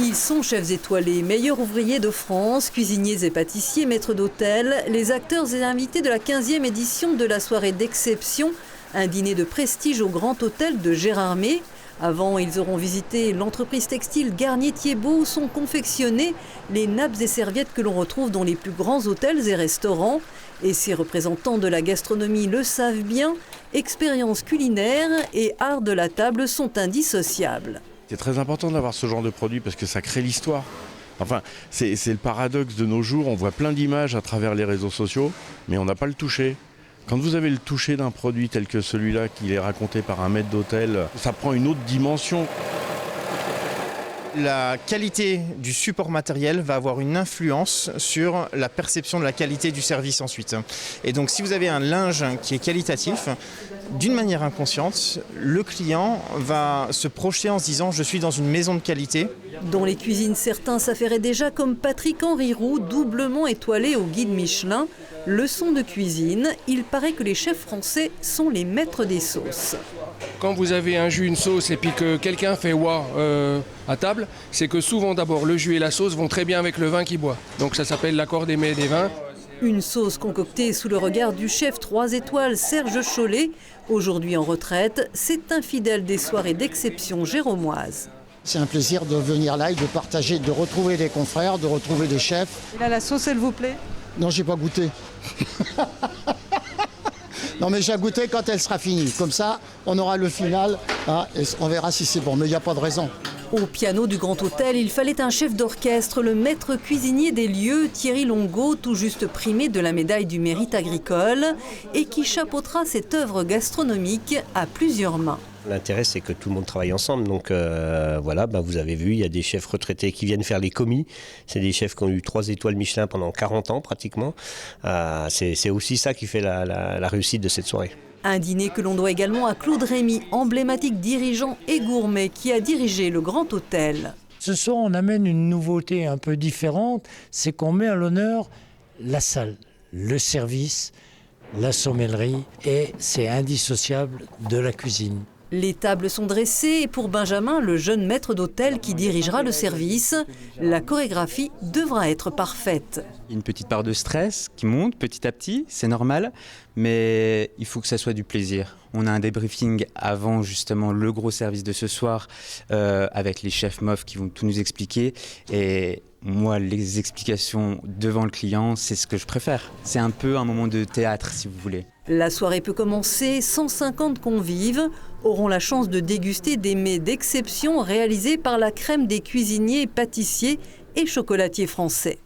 Ils sont chefs étoilés, meilleurs ouvriers de France, cuisiniers et pâtissiers, maîtres d'hôtel, les acteurs et invités de la 15e édition de la soirée d'exception, un dîner de prestige au Grand Hôtel de Gérardmer. Avant, ils auront visité l'entreprise textile Garnier-Thiebaud où sont confectionnées les nappes et serviettes que l'on retrouve dans les plus grands hôtels et restaurants. Et ces représentants de la gastronomie le savent bien, expérience culinaire et art de la table sont indissociables. C'est très important d'avoir ce genre de produit parce que ça crée l'histoire. Enfin, c'est le paradoxe de nos jours, on voit plein d'images à travers les réseaux sociaux, mais on n'a pas le toucher. Quand vous avez le toucher d'un produit tel que celui-là, qui est raconté par un maître d'hôtel, ça prend une autre dimension. La qualité du support matériel va avoir une influence sur la perception de la qualité du service ensuite. Et donc si vous avez un linge qui est qualitatif, d'une manière inconsciente, le client va se projeter en se disant « je suis dans une maison de qualité ». Dans les cuisines, certains s'affairaient déjà comme Patrick-Henri Roux, doublement étoilé au guide Michelin. Leçon de cuisine, il paraît que les chefs français sont les maîtres des sauces. Quand vous avez un jus, une sauce et puis que quelqu'un fait « wa » à table, c'est que souvent d'abord le jus et la sauce vont très bien avec le vin qu'il boit. Donc ça s'appelle l'accord des mets et des vins. Une sauce concoctée sous le regard du chef 3 étoiles Serge Chollet. Aujourd'hui en retraite, c'est un fidèle des soirées d'exception géromoises. C'est un plaisir de venir là et de partager, de retrouver des confrères, de retrouver des chefs. Et là, la sauce, elle vous plaît? Non, j'ai pas goûté. Non, mais j'ai goûté quand elle sera finie. Comme ça, on aura le final hein, et on verra si c'est bon. Mais il n'y a pas de raison. Au piano du Grand Hôtel, il fallait un chef d'orchestre, le maître cuisinier des lieux, Thierry Longo, tout juste primé de la médaille du mérite agricole, et qui chapeautera cette œuvre gastronomique à plusieurs mains. L'intérêt, c'est que tout le monde travaille ensemble. Donc voilà, vous avez vu, il y a des chefs retraités qui viennent faire les commis. C'est des chefs qui ont eu 3 étoiles Michelin pendant 40 ans pratiquement. C'est aussi ça qui fait la réussite de cette soirée. Un dîner que l'on doit également à Claude Rémy, emblématique dirigeant et gourmet qui a dirigé le Grand Hôtel. Ce soir, on amène une nouveauté un peu différente, c'est qu'on met à l'honneur la salle, le service, la sommellerie, et c'est indissociable de la cuisine. Les tables sont dressées et pour Benjamin, le jeune maître d'hôtel qui dirigera le service, la chorégraphie devra être parfaite. Une petite part de stress qui monte petit à petit, c'est normal, mais il faut que ça soit du plaisir. On a un débriefing avant justement le gros service de ce soir avec les chefs MOF qui vont tout nous expliquer. Et moi, les explications devant le client, c'est ce que je préfère. C'est un peu un moment de théâtre, si vous voulez. La soirée peut commencer. 150 convives auront la chance de déguster des mets d'exception réalisés par la crème des cuisiniers, pâtissiers et chocolatiers français.